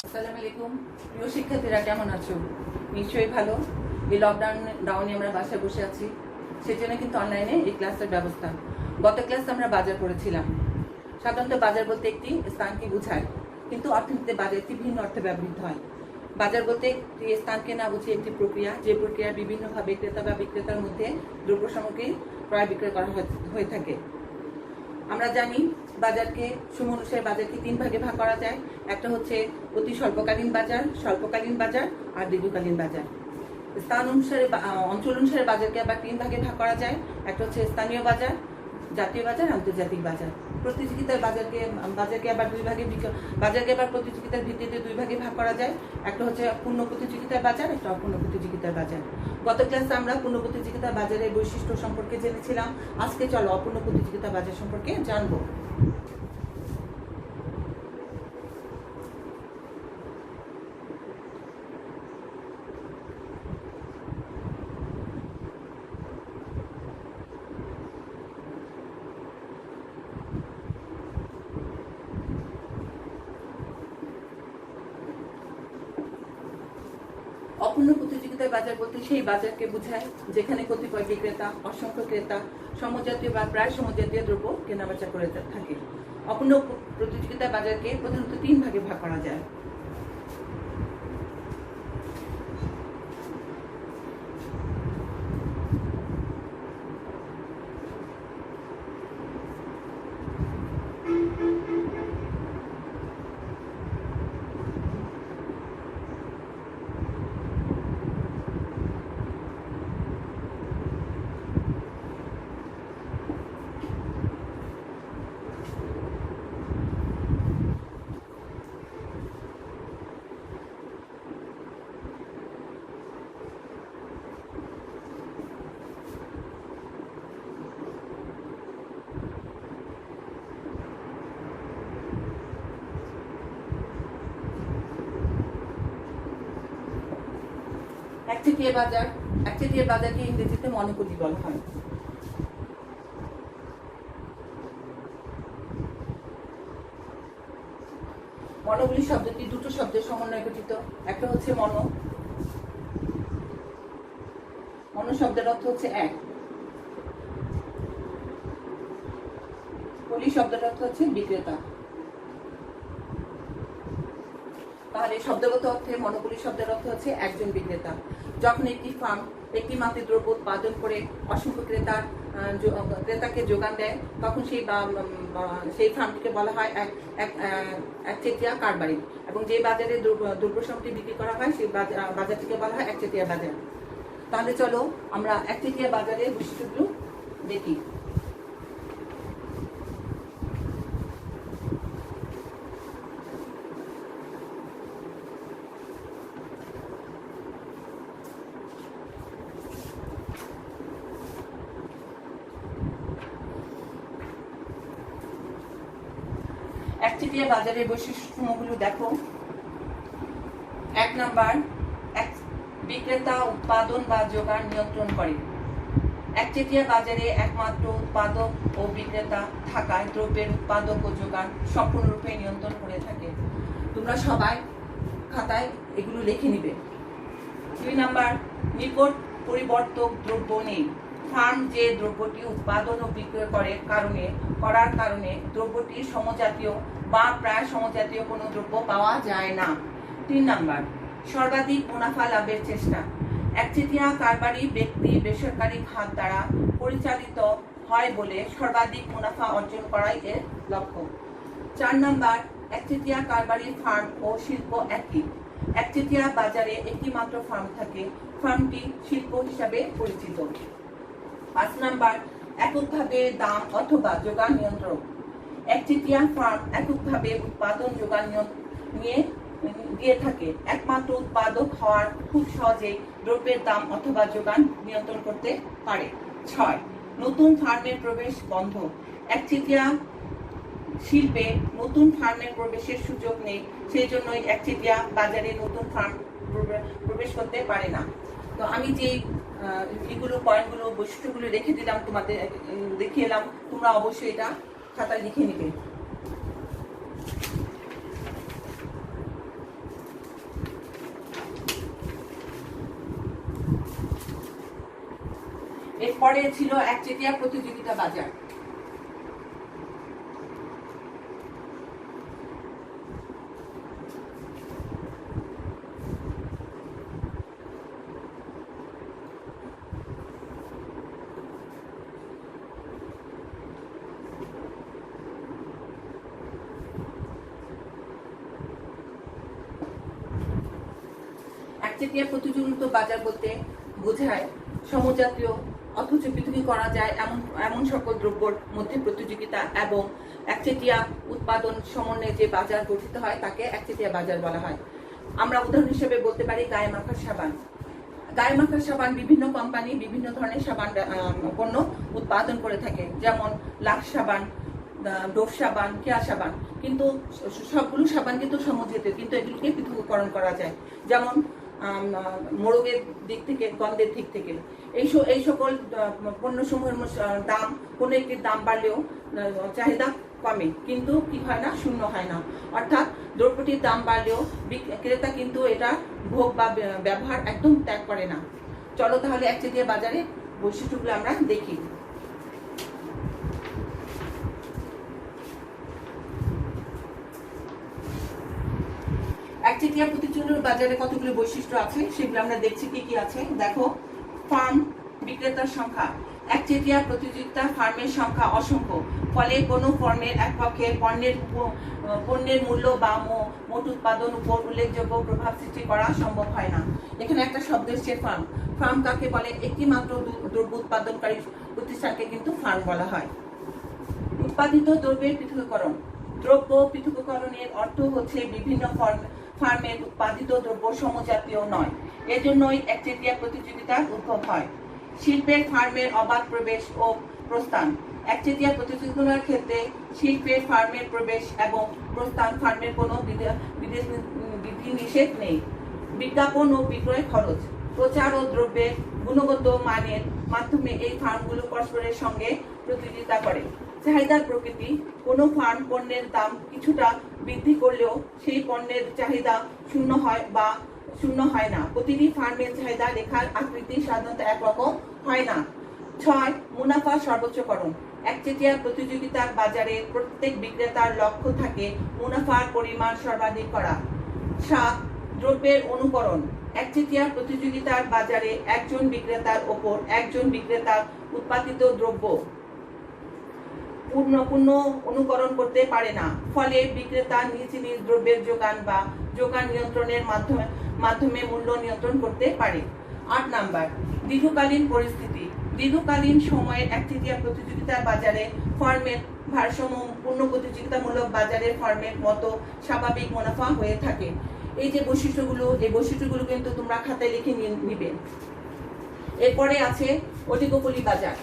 আসসালামু আলাইকুম প্রিয় শিক্ষার্থীরা, কেমন আছো? নিশ্চয়ই ভালো। এই লকডাউনে আমরা বাসায় বসে আছি, সেজন্য কিন্তু অনলাইনে এই ক্লাসের ব্যবস্থা। গত ক্লাসে আমরা বাজার পড়েছিলাম। সাধারণত বাজার বলতে একটি স্থানকে বোঝায়, কিন্তু অর্থনীতিতে বাজার একটি ভিন্ন অর্থে ব্যবহৃত হয়। বাজার বলতে একটি স্থানকে না বুঝিয়ে একটি প্রক্রিয়া, যে প্রক্রিয়া বিভিন্নভাবে ক্রেতা বা বিক্রেতার মধ্যে দ্রব্য সামগ্রী ক্রয় বিক্রয় করা হয়ে থাকে। আমরা জানি বাজারকে সময় অনুসারে বাজারকে তিন ভাগে ভাগ করা যায়। একটা হচ্ছে অতি স্বল্পকালীন বাজার, স্বল্পকালীন বাজার আর দীর্ঘকালীন বাজার। স্থান অনুসারে অঞ্চল অনুসারে বাজারকে আবার তিন ভাগে ভাগ করা যায়। একটা হচ্ছে স্থানীয় বাজার, জাতীয় বাজার, আন্তর্জাতিক বাজার। প্রতিযোগিতার বাজারকে আবার প্রতিযোগিতার ভিত্তিতে দুই ভাগে ভাগ করা যায়। একটা হচ্ছে পূর্ণ প্রতিযোগিতার বাজার, একটা অপূর্ণ প্রতিযোগিতার বাজার। গত ক্লাসে আমরা পূর্ণ প্রতিযোগিতার বাজারের বৈশিষ্ট্য সম্পর্কে জেনেছিলাম। আজকে চলো অপূর্ণ প্রতিযোগিতার বাজার সম্পর্কে জানবো। অপূর্ণ প্রতিযোগিতার বাজার বলতে সেই বাজারকে বোঝায় যেখানে কতিপয় বিক্রেতা অসংখ্য ক্রেতা সমজাতীয় বা প্রায় সমজাতীয় দ্রব্য কেনাবেচা করে থাকে। অপূর্ণ প্রতিযোগিতার বাজারকে প্রধানত তিন ভাগে ভাগ করা যায়। একচেটিয়া বাজারকে ইংরেজিতে মনোপলি বলা হয়। মনোপলি শব্দটি দুটো শব্দের সমন্বয়ে গঠিত। একটা হচ্ছে মনো শব্দের অর্থ হচ্ছে এক, পলি শব্দের অর্থ হচ্ছে বিক্রেতা। তাহলে শব্দগত অর্থে মনোপলি শব্দের অর্থ হচ্ছে একজন বিক্রেতা। যখন একটি ফার্ম একটি মাত্রিক দ্রব্য উৎপাদন করে অসংখ্য ক্রেতাকে যোগান দেয়, তখন সেই ফার্মটিকে বলা হয় একচেটিয়া কারবারি। এবং যে বাজারে দ্রব্য সামগ্রী বিক্রি করা হয় সেই বাজারটিকে বলা হয় একচেটিয়া বাজার। তাহলে চলো আমরা একচেটিয়া বাজারের বৈশিষ্ট্যগুলো দেখি। একচেটিয়া বাজারের বৈশিষ্ট্যগুলো দেখো। 1 নাম্বার, বিক্রেতা উৎপাদন বা যোগান নিয়ন্ত্রণ করে। একচেটিয়া বাজারে একমাত্র উৎপাদক ও বিক্রেতা থাকায় দ্রব্যের উৎপাদক ও যোগান সম্পূর্ণরূপে নিয়ন্ত্রণ করে থাকে। তোমরা সবাই খাতায় এগুলো লিখে নিবে। 2 নাম্বার, নিকট পরিবর্তক দ্রব্য নেই। ফার্ম যে দ্রব্যটি উৎপাদন ও বিক্রয় করার কারণে দ্রব্যটি সমজাতীয় বা প্রায় সমজাতীয় কোনো দ্রব্য পাওয়া যায় না। 3 নাম্বার, সর্বাধিক মুনাফা লাভের চেষ্টা। একচেটিয়া কারবারি ব্যক্তি বেসরকারি খাত দ্বারা পরিচালিত হয় বলে সর্বাধিক মুনাফা অর্জন করাই এর লক্ষ্য। 4 নাম্বার, একচেটিয়া কারবারি ফার্ম ও শিল্প একই। একচেটিয়া বাজারে একটি মাত্র ফার্ম থাকে, ফার্মটি শিল্প হিসাবে পরিচিত। 5 নাম্বার, এককভাবে দাম অথবা যোগান নিয়ন্ত্রক। একচেটিয়া ফার্ম এককভাবে উৎপাদন যোগান দিয়ে থাকে, একমাত্র উৎপাদক হওয়ার খুব সহজেই দ্রব্যের দাম অথবা যোগান নিয়ন্ত্রণ করতে পারে। 6, নতুন ফার্মের প্রবেশ বন্ধ। একচেটিয়া শিল্পে নতুন ফার্মের প্রবেশের সুযোগ নেই, সেই জন্যই একচেটিয়া বাজারে নতুন ফার্ম প্রবেশ করতে পারে না। তো আমি যে এগুলো পয়েন্টগুলো বৈশিষ্ট্যগুলো রেখে দিলাম, তোমাদের দেখিয়ে এলাম, তোমরা অবশ্যই এটা খাতায় লিখে নিবে। পরে ছিল একচেটিয়া প্রতিযোগিতা বাজার। একচেটিয়া প্রতিযোগিতা বাজার বলতে বোঝায় সমজাতীয় অথচ পৃথকী করা যায় এমন সকল দ্রব্যর মধ্যে প্রতিযোগিতা এবং একচেটিয়া উৎপাদন সমন্বয়ে যে বাজার গঠিত হয় তাকে একচেটিয়া বাজার বলা হয়। আমরা উদাহরণ হিসেবে বলতে পারি গায়ে মাখার সাবান। গায়ে মাখার সাবান বিভিন্ন কোম্পানি বিভিন্ন ধরনের সাবান পণ্য উৎপাদন করে থাকে, যেমন লাক্স সাবান, ডোভ সাবান, কেয়া সাবান। কিন্তু সবগুলো সাবান কিন্তু সমজাতীয়, কিন্তু এগুলোকে পৃথকীকরণ করা যায়, যেমন মোড়কের দিক থেকে, গন্ধের দিক থেকে। এই সকল পণ্যসমূহের দাম, কোনো একটির দাম বাড়লেও চাহিদা কমে, কিন্তু কি হয় না, শূন্য হয় না। অর্থাৎ দ্রব্যটির দাম বাড়লেও ক্রেতা কিন্তু এটা ভোগ বা ব্যবহার একদম ত্যাগ করে না। চলো তাহলে একচেটিয়া বাজারে বৈশিষ্ট্যগুলো আমরা দেখি। একচেটিয়া প্রতিযোগিতার বাজারে কতগুলো বৈশিষ্ট্য আছে সেগুলো আমরা দেখছি কি কি আছে। দেখো, ফার্ম বিক্রেতার সংখ্যা। একচেটিয়া প্রতিযোগিতা ফার্মের সংখ্যা অসংখ্য, ফলে কোনো ফার্মের এক পক্ষে পণ্যের মূল্য বা মোট উৎপাদন উপর উল্লেখযোগ্য প্রভাব সৃষ্টি করা সম্ভব হয় না। এখানে একটা শব্দ এসছে ফার্ম। ফার্ম কাকে বলে? একটি মাত্র দ্রব্য উৎপাদনকারী প্রতিষ্ঠানকে কিন্তু ফার্ম বলা হয়। উৎপাদিত দ্রব্যের পৃথকীকরণ। দ্রব্য পৃথকীকরণের অর্থ হচ্ছে বিভিন্ন ফার্মের উৎপাদিত দ্রব্য সমজাতীয় নয়, এজন্যই একচেটিয়া প্রতিযোগিতার উদ্ভব হয়। শিল্পের ফার্মের অবাধ প্রবেশ ও প্রস্থান। একচেটিয়া প্রতিযোগিতার ক্ষেত্রে শিল্পের ফার্মের প্রবেশ এবং প্রস্থান ফার্মের কোনো বিধিনিষেধ নেই। বিজ্ঞাপন ও বিক্রয় খরচ। প্রচার ও দ্রব্যের গুণগত মানের মাধ্যমে এই ফার্মগুলো পরস্পরের সঙ্গে প্রতিযোগিতা করে। চাহিদার প্রকৃতি। কোনো ফার্ম পণ্যের দাম কিছুটা বৃদ্ধি করলেও সেই পণ্যের চাহিদা শূন্য হয় না। প্রতিটি ফার্মের চাহিদা রেখার আকৃতি সাধারণত একরকম হয় না। 6. মুনাফা সর্বোচ্চকরণ। একচেটিয়া প্রতিযোগিতার বাজারে প্রত্যেক বিক্রেতার লক্ষ্য থাকে মুনাফার পরিমাণ সর্বাধিক করা। 7. দ্রব্যের অনুকরণ। একচেটিয়া প্রতিযোগিতার বাজারে একজন বিক্রেতার ওপর একজন বিক্রেতার উৎপাদিত দ্রব্য পূর্ণ অনুকরণ করতে পারে না, ফলে বিক্রেতা নিজ নিজ দ্রব্যের যোগান নিয়ন্ত্রণের মাধ্যমে মূল্য নিয়ন্ত্রণ করতে পারে। 8 নাম্বার, দীর্ঘকালীন পরিস্থিতি। দীর্ঘকালীন সময়ের একচেটিয়া প্রতিযোগিতার বাজারে ফার্মের ভারসাম্যপূর্ণ প্রতিযোগিতামূলক বাজারে ফার্মের মতো স্বাভাবিক মুনাফা হয়ে থাকে। এই বৈশিষ্ট্যগুলো কিন্তু তোমরা খাতায় লিখে নিবে। এরপরে আছে অলিগোপলি বাজার।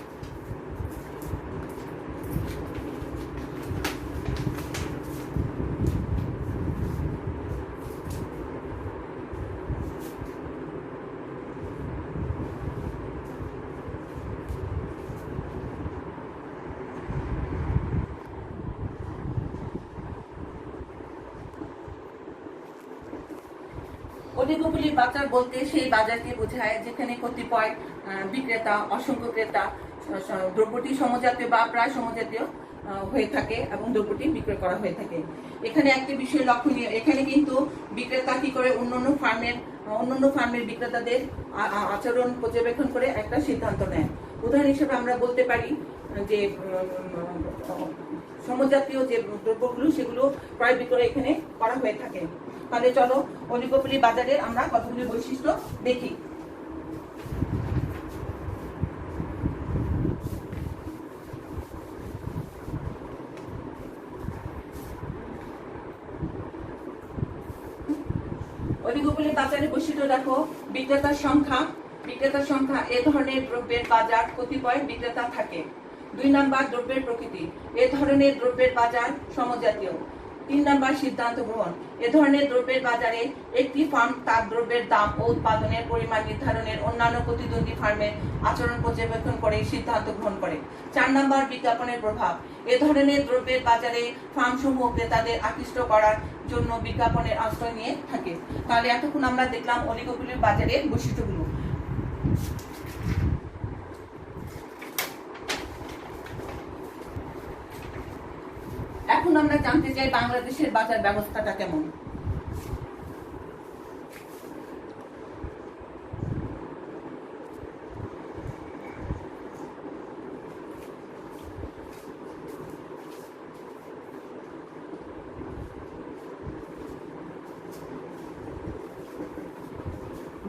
অলিগোপলি বাজার বলতে সেই বাজারকে বোঝায় যেখানে কতিপয় বিক্রেতা, অসংখ্য ক্রেতা, দ্রব্যটি সমজাতীয় বা প্রায় সমজাতীয় হয়ে থাকে এবং দ্রব্যটি বিক্রয় করা হয়ে থাকে। এখানে একটি বিষয় লক্ষণীয়, এখানে কিন্তু বিক্রেতা কি করে অন্যান্য ফার্মের বিক্রেতাদের আচরণ পর্যবেক্ষণ করে একটা সিদ্ধান্ত নেয়। উদাহরণ হিসেবে আমরা বলতে পারি যে সমজাতীয় যে দ্রব্যগুলো সেগুলো ক্রয় বিক্রয় এখানে করা হয়ে থাকে। তাহলে চলো অলিগোপলি বাজারে আমরা কতগুলি বৈশিষ্ট্য দেখি। অলিগোপলি বাজারের বৈশিষ্ট্য দেখো, বিক্রেতার সংখ্যা। এ ধরনের দ্রব্যের বাজার কতিপয় বিক্রেতা থাকে। 2 নাম্বার, দ্রব্যের প্রকৃতি। এ ধরনের দ্রব্যের বাজার সমজাতীয়। 3 নাম্বার, সিদ্ধান্ত গ্রহণ। এ ধরনের দ্রব্যের বাজারে একটি ফার্ম তার দ্রব্যের দাম ও উৎপাদনের পরিমাণ নির্ধারণের অন্যান্য প্রতিদ্বন্দ্বী ফার্মের আচরণ পর্যবেক্ষণ করে সিদ্ধান্ত গ্রহণ করে। 4 নাম্বার, বিজ্ঞাপনের প্রভাব। এ ধরনের দ্রব্যের বাজারে ফার্মসমূহ ক্রেতাদের আকৃষ্ট করার জন্য বিজ্ঞাপনের আশ্রয় নিয়ে থাকে। তাহলে এতক্ষণ আমরা দেখলাম অলিগোপলি বাজারের বৈশিষ্ট্যগুলো। আমরা জানতে চাই বাংলাদেশের বাজার ব্যবস্থাটা কেমন।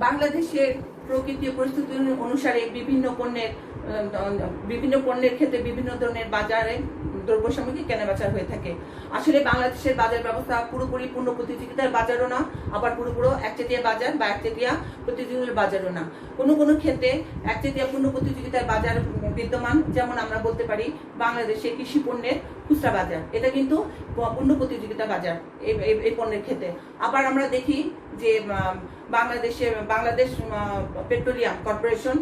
বাংলাদেশের প্রকৃতি পরিস্থিতি অনুসারে বিভিন্ন পণ্যের ক্ষেত্রে বিভিন্ন ধরনের বাজারে দ্রব্য সামগ্রী কেনাবেচা হয়ে থাকে। আসলে বাংলাদেশের বাজার ব্যবস্থা পুরোপুরি পূর্ণ প্রতিযোগিতার বাজারও না, আবার পুরোপুরো একচেটিয়া বাজার বা একচেটিয়া প্রতিযোগিতার বাজারও না। কোনো কোনো ক্ষেত্রে একচেটিয়া পূর্ণ প্রতিযোগিতার বাজার বিদ্যমান, যেমন আমরা বলতে পারি বাংলাদেশে কৃষি পণ্যের খুচরা বাজার, এটা কিন্তু পূর্ণ প্রতিযোগিতা বাজার এই পণ্যের ক্ষেত্রে। আবার আমরা দেখি যে বাংলাদেশ পেট্রোলিয়াম কর্পোরেশন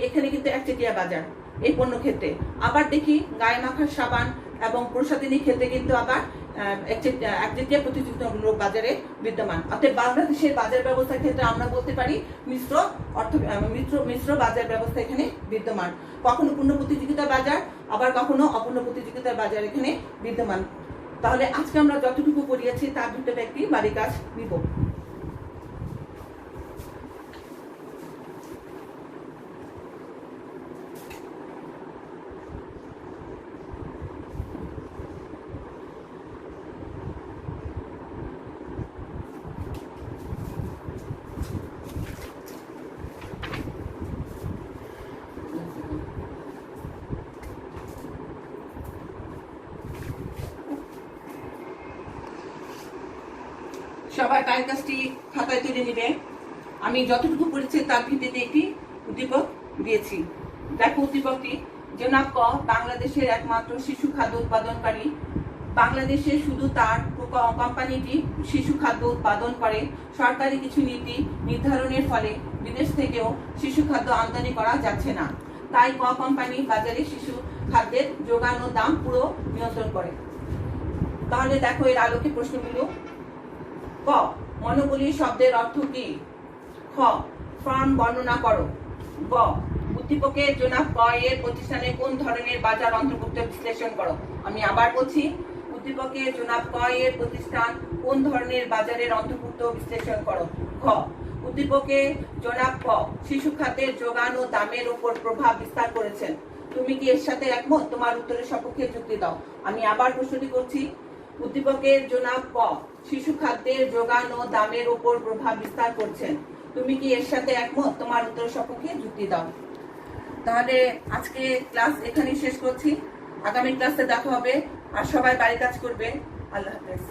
এখানে কিন্তু একচেটিয়া বাজার এই পণ্য ক্ষেত্রে। আবার দেখি গায়ে মাখার সাবান এবং প্রসাদিনীর ক্ষেত্রে কিন্তু আবার একচেটিয়া প্রতিযোগিতামূলক বাজারে বিদ্যমান। অর্থাৎ বাংলাদেশের বাজার ব্যবস্থার ক্ষেত্রে আমরা বলতে পারি মিশ্র বাজার ব্যবস্থা এখানে বিদ্যমান। কখনো পূর্ণ প্রতিযোগিতা বাজার, আবার কখনো অপূর্ণ প্রতিযোগিতার বাজার এখানে বিদ্যমান। তাহলে আজকে আমরা যতটুকু পড়িয়েছি তার দুটো একটি বাড়ি কাজ নিব। সবাই টাইম কাজটি খাতায় তুলে নিবে। আমি যতটুকু পড়েছি তার ভিত্তিতে একটি উদ্দীপক দিয়েছি। দেখো উদ্দীপকটি, জনাব ক বাংলাদেশের একমাত্র শিশু খাদ্য উৎপাদনকারী। বাংলাদেশে শুধু তার কোম্পানিটি শিশু খাদ্য উৎপাদন করে। সরকারি কিছু নীতি নির্ধারণের ফলে বিদেশ থেকেও শিশু খাদ্য আমদানি করা যাচ্ছে না। তাই ক কোম্পানি বাজারে শিশু খাদ্যের যোগান ও দাম পুরো নিয়ন্ত্রণ করে। তাহলে দেখো এর আলোকে প্রশ্নগুলো। ক মনোপলি শব্দের অর্থ কি? খ ফার্ম বর্ণনা করো। গ উদ্দীপকের জনাব ক এর প্রতিষ্ঠানে কোন ধরনের বাজার অন্তর্ভুক্ত বিশ্লেষণ করো। আমি আবার বলছি, উদ্দীপকের জনাব ক এর প্রতিষ্ঠান কোন ধরনের বাজারের অন্তর্ভুক্ত বিশ্লেষণ করো। খ উদ্দীপকে জনাব ক শিশু খাদ্যের যোগান ও দামের উপর প্রভাব বিস্তার করেছেন। তুমি কি এর সাথে একমত? তোমার উত্তরের সপক্ষে যুক্তি দাও। আমি আবার প্রশ্নটি করছি, উদ্দীপকের জনাব ক শিশু খাদ্যের যোগান ও দামের উপর প্রভাব বিস্তার করছেন। তুমি কি এর সাথে একমত? তোমার উত্তর সপক্ষে যুক্তি দাও। তাহলে আজকে ক্লাস এখানেই শেষ করছি। আগামী ক্লাসে দেখা হবে। আর সবাই বাড়ি কাজ করবে। আল্লাহ হাফেজ।